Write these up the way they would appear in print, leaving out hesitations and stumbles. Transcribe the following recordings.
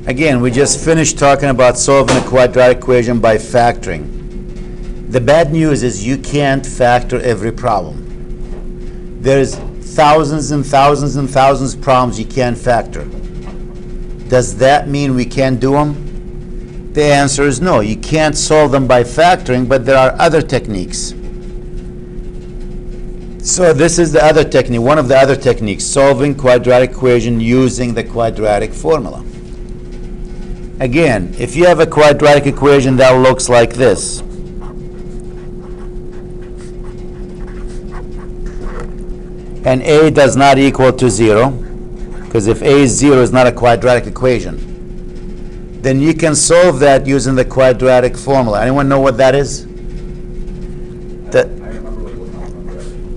Again, we just finished talking about solving a quadratic equation by factoring. The bad news is you can't factor every problem. There's thousands and thousands and thousands of problems you can't factor. Does that mean we can't do them? The answer is no. You can't solve them by factoring, but there are other techniques. So this is the other technique, one of the other techniques, solving quadratic equation using the quadratic formula. Again, if you have a quadratic equation that looks like this, and a does not equal to 0, because if a is 0, it's not a quadratic equation, then you can solve that using the quadratic formula. Anyone know what that is?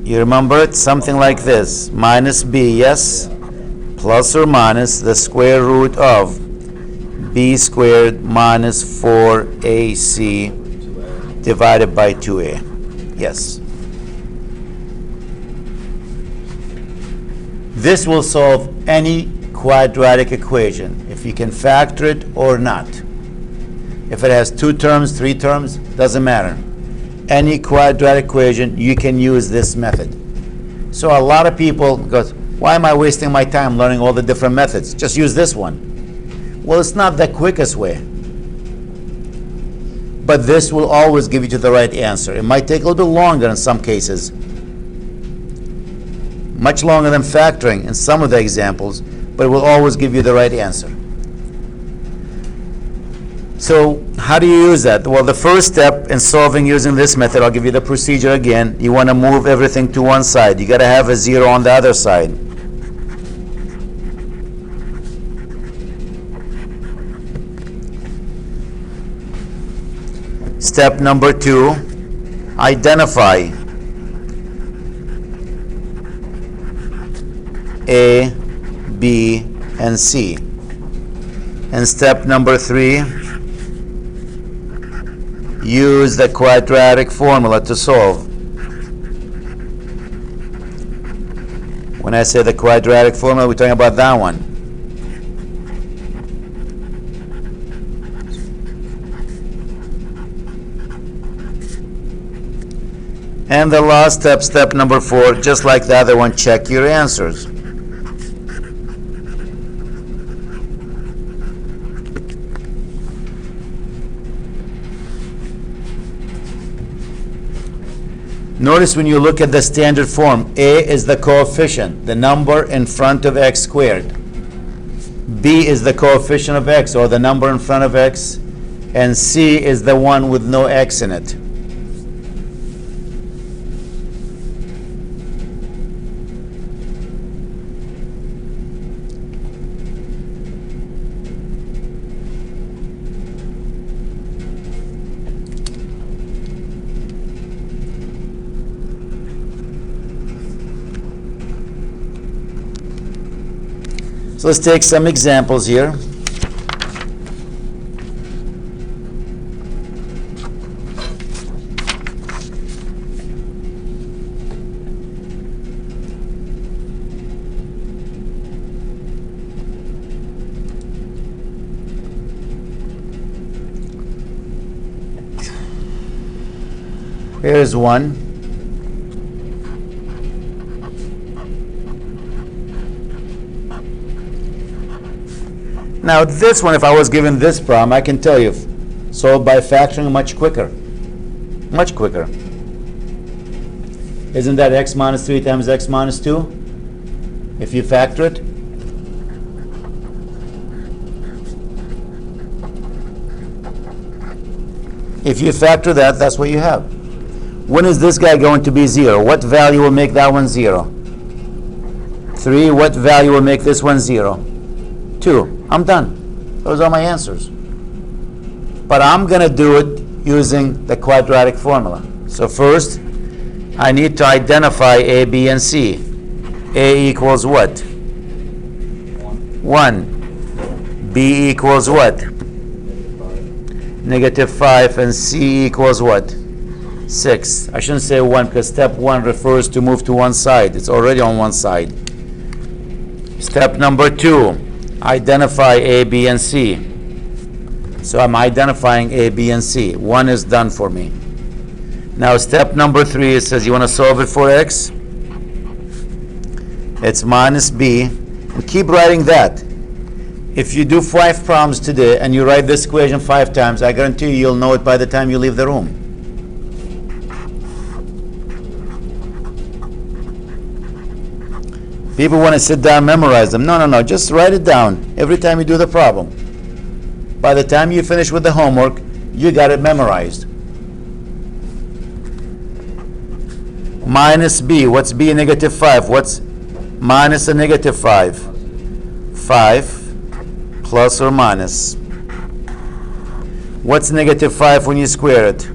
You remember it? Something like this. Minus b, yes? Plus or minus the square root of b squared minus 4ac divided by 2a. Yes. This will solve any quadratic equation, if you can factor it or not. If it has 2 terms, 3 terms, doesn't matter. Any quadratic equation, you can use this method. So a lot of people go, why am I wasting my time learning all the different methods? Just use this one. Well, it's not the quickest way. But this will always give you to the right answer. It might take a little bit longer in some cases. Much longer than factoring in some of the examples, but it will always give you the right answer. So how do you use that? Well, the first step in solving using this method, I'll give you the procedure again. You want to move everything to one side. You got to have a 0 on the other side. Step number 2, identify A, B, and C. And step number 3, use the quadratic formula to solve. When I say the quadratic formula, we're talking about that one. And the last step, step number 4, just like the other one, check your answers. Notice when you look at the standard form, A is the coefficient, the number in front of x squared. B is the coefficient of x, or the number in front of x. And C is the one with no x in it. So let's take some examples here. Here's one. Now this one, if I was given this problem, I can tell you, solved by factoring much quicker. Much quicker. Isn't that x minus 3 times x minus 2? If you factor it. If you factor that, that's what you have. When is this guy going to be 0? What value will make that one 0? 3. What value will make this one 0? 2. I'm done. Those are my answers. But I'm going to do it using the quadratic formula. So first, I need to identify A, B, and C. A equals what? 1. B equals what? -5. And C equals what? 6. I shouldn't say 1 because step 1 refers to move to one side. It's already on one side. Step number 2. Identify A, B, and C. So I'm identifying A, B, and C. One is done for me. Now step number 3, it says you want to solve it for x. It's minus b. And keep writing that. If you do 5 problems today and you write this equation 5 times, I guarantee you'll know it by the time you leave the room. People want to sit down and memorize them. No, no, no. Just write it down every time you do the problem. By the time you finish with the homework, you got it memorized. Minus b. What's b? Negative 5. What's minus a negative 5? 5 plus or minus. What's negative 5 when you square it?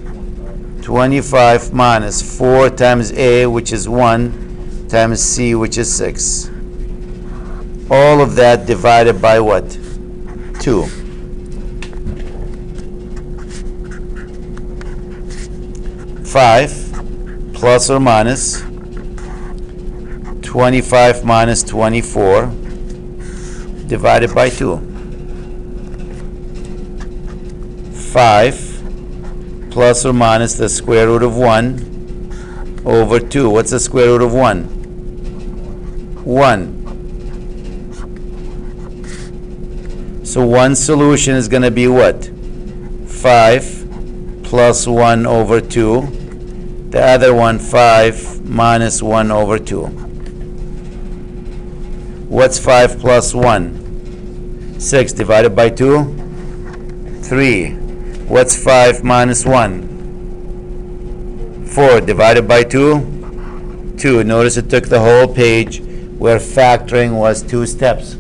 25 minus 4 times a, which is 1, times c, which is 6. All of that divided by what? 2. 5 plus or minus 25 minus 24 divided by 2. 5 plus or minus the square root of 1 over 2. What's the square root of 1? 1. So one solution is going to be what? 5 plus 1 over 2. The other one, 5 minus 1 over 2. What's 5 plus 1? 6 divided by 2? 3. What's 5 minus 1? 4 divided by 2? 2. Notice it took the whole page where factoring was 2 steps.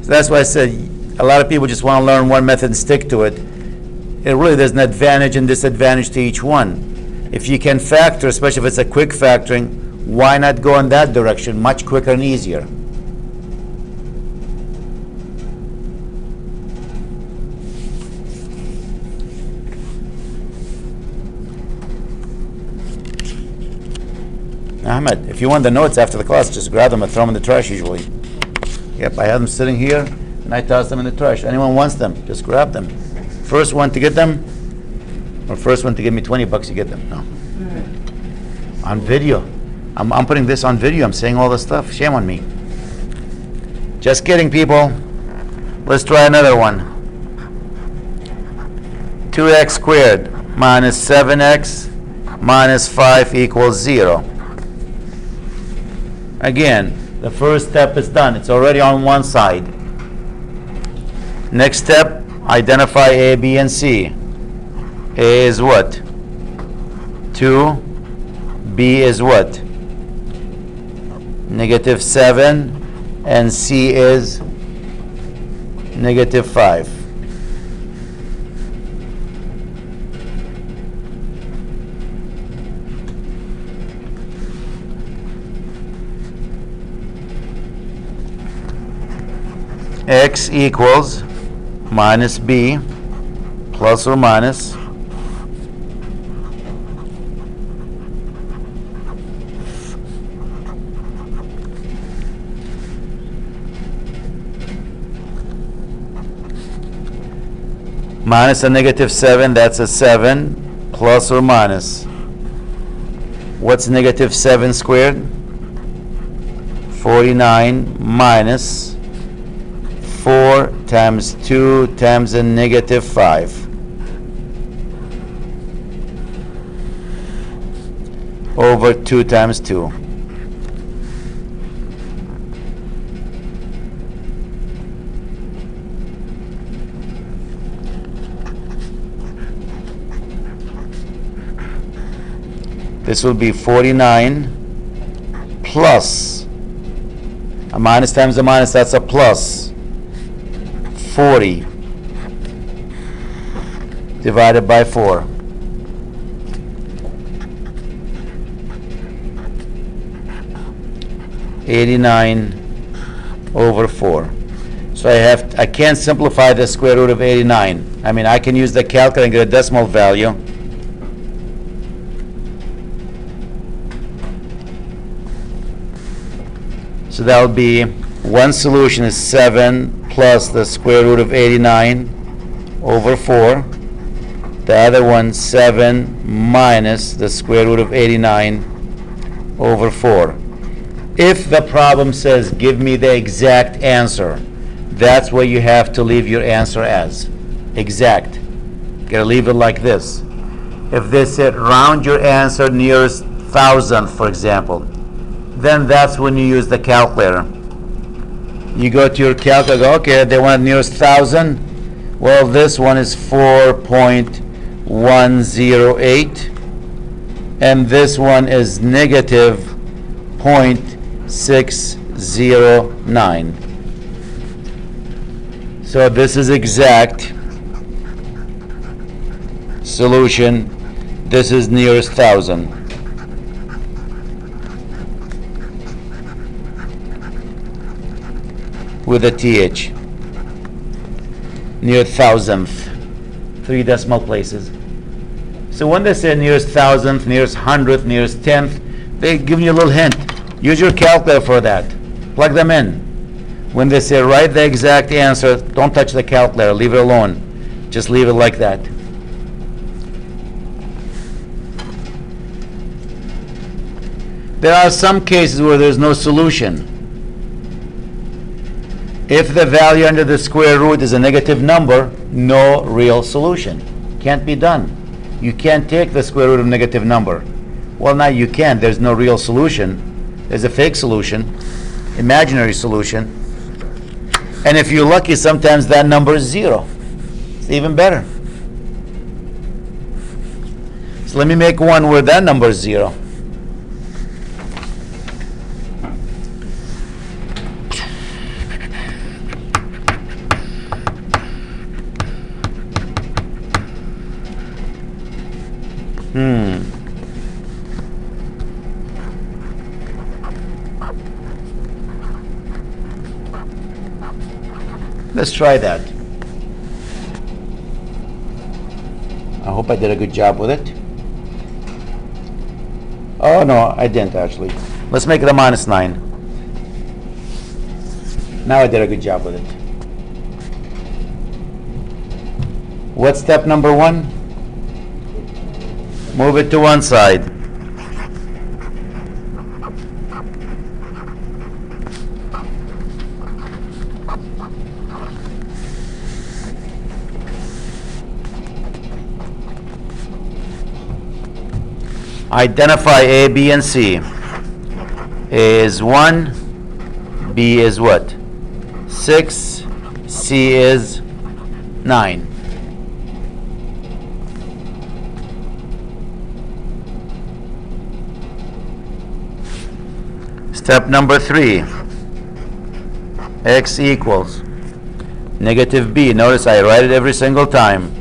So that's why I said a lot of people just want to learn one method and stick to it. It really, there's an advantage and disadvantage to each one. If you can factor, especially if it's a quick factoring, why not go in that direction? Much quicker and easier. Ahmed, if you want the notes after the class, just grab them and throw them in the trash usually. Yep, I have them sitting here and I toss them in the trash. Anyone wants them, just grab them. First one to get them, or first one to give me $20, you get them. No. On video. I'm putting this on video. I'm saying all this stuff. Shame on me. Just kidding, people. Let's try another one. 2x squared minus 7x minus 5 equals 0. Again, the first step is done. It's already on one side. Next step, identify A, B, and C. A is what? 2. B is what? Negative 7. And C is negative 5. X equals minus B plus or minus minus a negative 7, that's a 7, plus or minus. What's negative 7 squared? 49 minus 4 times 2 times a negative 5 over 2 times 2. This will be 49 plus a minus times a minus, that's a plus. 40 divided by 4. $89 over 4. So I can't simplify the square root of 89. I mean, I can use the calculator and get a decimal value. So that will be One solution is 7 plus the square root of 89 over 4. The other one, 7 minus the square root of 89 over 4. If the problem says, give me the exact answer, that's what you have to leave your answer as. Exact. You gotta leave it like this. If they said, round your answer nearest thousandth, for example, then that's when you use the calculator. You go to your calculator, go, okay, they want nearest thousand. Well, this one is 4.108, and this one is negative 0.609. So this is exact solution. This is nearest thousand. With a TH. Near thousandth. 3 decimal places. So when they say nearest thousandth, nearest hundredth, nearest tenth, they give you a little hint. Use your calculator for that. Plug them in. When they say write the exact answer, don't touch the calculator. Leave it alone. Just leave it like that. There are some cases where there's no solution. If the value under the square root is a negative number, no real solution. Can't be done. You can't take the square root of a negative number. Well, now you can. There's no real solution. There's a fake solution, imaginary solution. And if you're lucky, sometimes that number is 0. It's even better. So let me make one where that number is 0. Let's try that. I hope I did a good job with it. Oh no, I didn't actually. Let's make it a -9. Now I did a good job with it. What's step number 1? Move it to one side. Identify A, B, and C. A is 1, B is what? 6, C is 9. Step number 3. X equals negative B. Notice I write it every single time.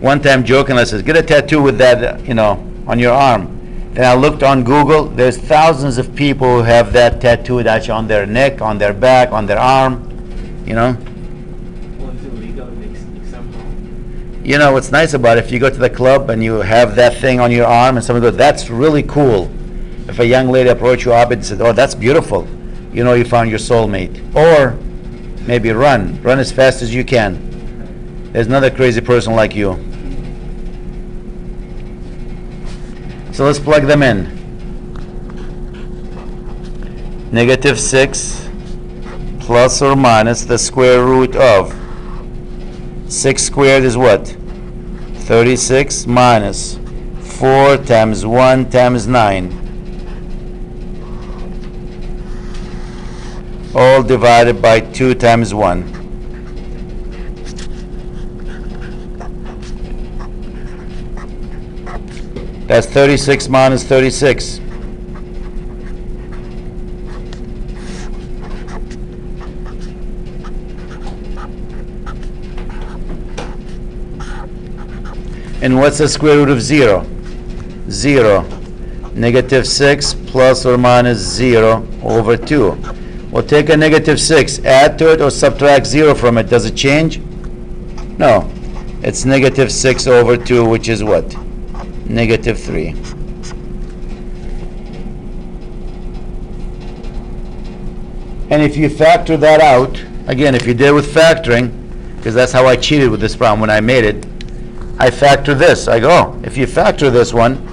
One time jokingly I says, get a tattoo with that, on your arm. Then I looked on Google, there's thousands of people who have that tattooed actually on their neck, on their back, on their arm, Well, is it legal in example? What's nice about it, if you go to the club and you have that thing on your arm and someone goes, that's really cool. If a young lady approaches you up and says, oh, that's beautiful, you found your soulmate. Or maybe run as fast as you can. There's another crazy person like you. So let's plug them in. Negative 6 plus or minus the square root of 6 squared is what? 36 minus 4 times 1 times 9. All divided by 2 times 1. That's 36 minus 36. And what's the square root of 0? 0. Negative 6 plus or minus 0 over 2. Well, take a negative 6, add to it or subtract 0 from it. Does it change? No. It's negative 6 over 2, which is what? Negative 3. And if you factor that out, again, if you did it with factoring, because that's how I cheated with this problem when I made it, I factor this. I go, oh, if you factor this one,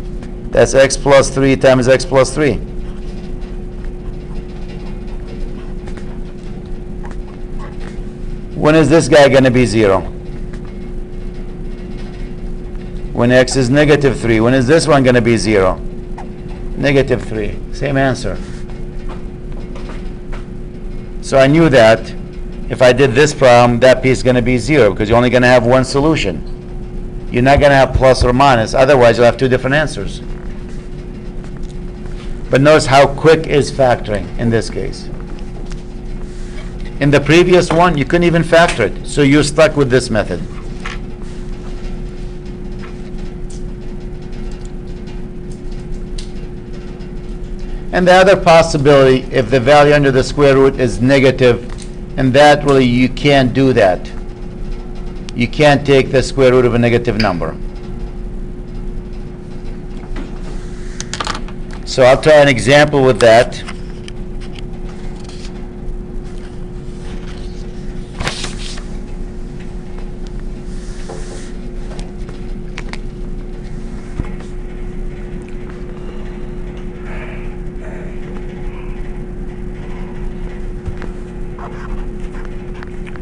that's x plus 3 times x plus 3. When is this guy going to be 0? When x is negative 3. When is this one going to be 0? Negative 3. Same answer. So I knew that if I did this problem, that piece is going to be 0 because you're only going to have one solution. You're not going to have plus or minus. Otherwise, you'll have two different answers. But notice how quick is factoring in this case. In the previous one, you couldn't even factor it. So you're stuck with this method. And the other possibility, if the value under the square root is negative, and that really you can't do that. You can't take the square root of a negative number. So I'll try an example with that.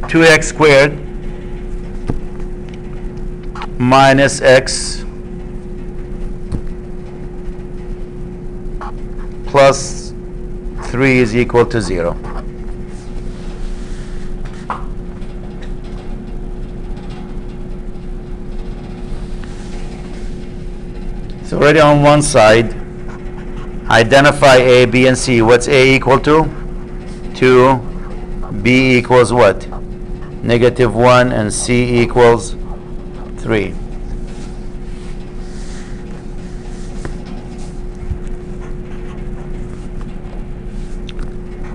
Two x squared minus x plus 3 is equal to 0. So already on one side, identify A, B, and C. What's A equal to? 2. B equals what? Negative 1, and C equals 3.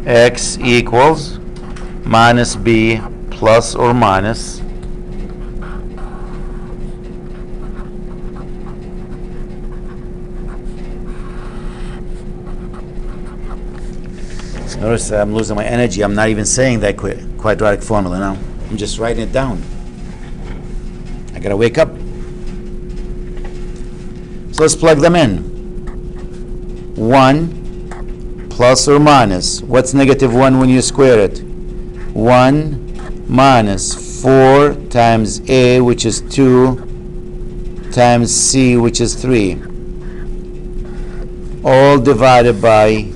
X equals minus B plus or minus notice I'm losing my energy. I'm not even saying that quadratic formula now. I'm just writing it down. I gotta wake up. So let's plug them in. 1 plus or minus. What's negative 1 when you square it? 1 minus 4 times A, which is 2, times C, which is 3. All divided by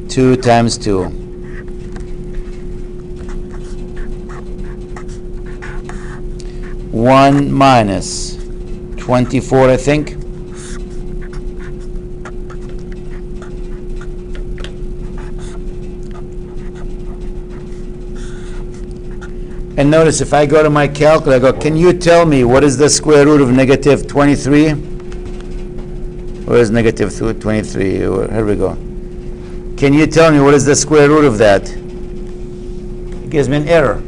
2 times 2. 1 minus 24, I think. And notice if I go to my calculator, I go, can you tell me what is the square root of negative 23? Where is negative 23? Here we go. Can you tell me what is the square root of that? It gives me an error.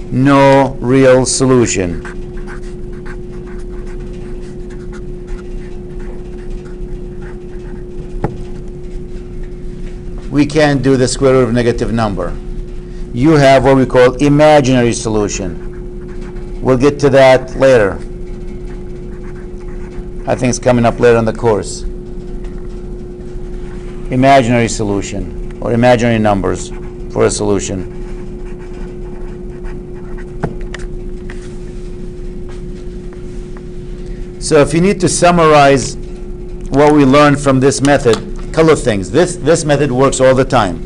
No real solution. We can't do the square root of a negative number. You have what we call imaginary solution. We'll get to that later. I think it's coming up later in the course. Imaginary solution, or imaginary numbers for a solution. So if you need to summarize what we learned from this method, a couple of things. This method works all the time,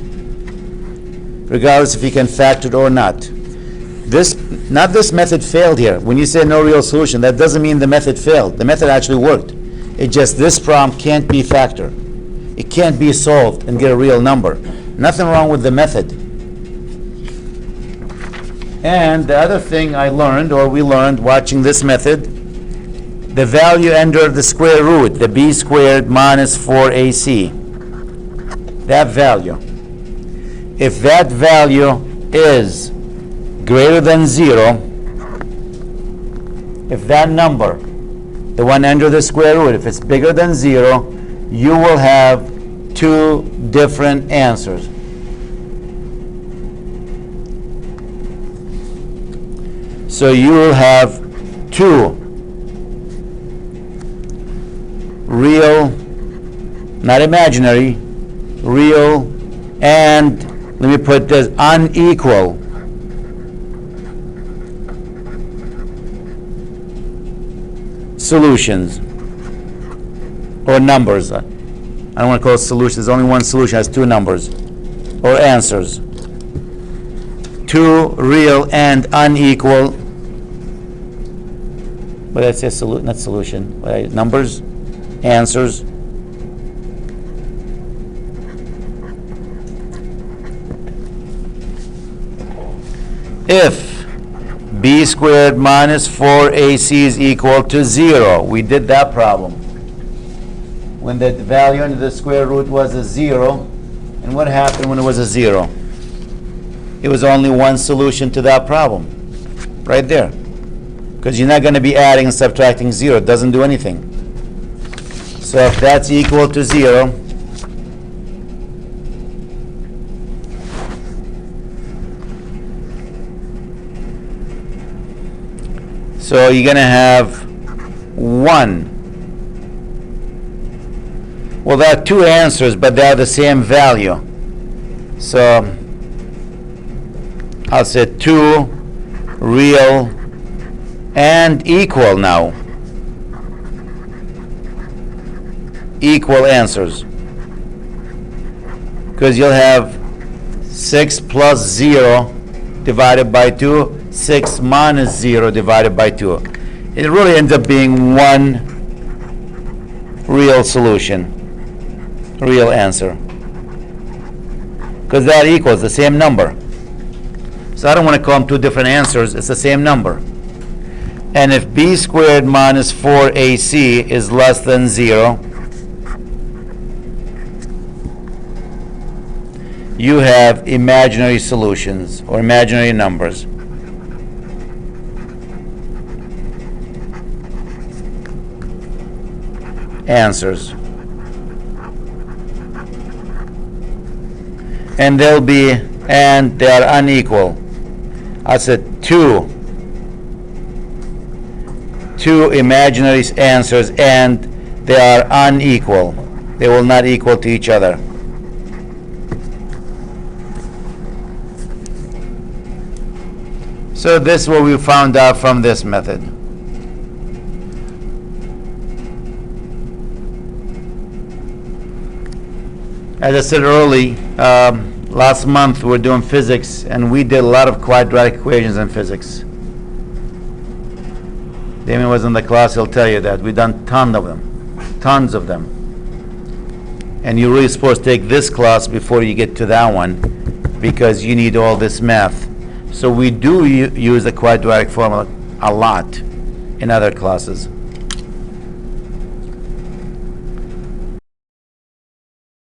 regardless if you can factor it or not. This method failed here. When you say no real solution, that doesn't mean the method failed. The method actually worked. It's just this problem can't be factored. It can't be solved and get a real number. Nothing wrong with the method. And the other thing I learned, or we learned watching this method, the value under the square root, the b squared minus 4ac. that value. If that value is greater than 0, if that number, the one under the square root, if it's bigger than 0, you will have two different answers. So you will have two real, not imaginary, real, and let me put this, unequal solutions or numbers. I don't want to call it solutions. There's only one solution, has two numbers or answers. Two real and unequal, but that's a not solution, numbers, answers. If b squared minus 4ac is equal to 0, we did that problem when the value under the square root was a 0. And what happened when it was a 0? It was only one solution to that problem, right there. Because you're not going to be adding and subtracting 0. It doesn't do anything. So if that's equal to 0, so you're going to have 1. Well, there are two answers, but they are the same value. So I'll say 2 real and equal now. Equal answers. Because you'll have 6 plus 0 divided by 2, 6 minus 0 divided by 2. It really ends up being one real solution, real answer. Because that equals the same number. So I don't want to call them two different answers, it's the same number. And if b squared minus 4ac is less than 0, you have imaginary solutions or imaginary numbers. Answers. And they'll be, and they are unequal. I said two imaginary answers, and they are unequal. They will not equal to each other. So this is what we found out from this method. As I said early, last month we were doing physics, and we did a lot of quadratic equations in physics. Damien was in the class, he'll tell you that. We've done tons of them. And you're really supposed to take this class before you get to that one, because you need all this math. So we do use the quadratic formula a lot in other classes.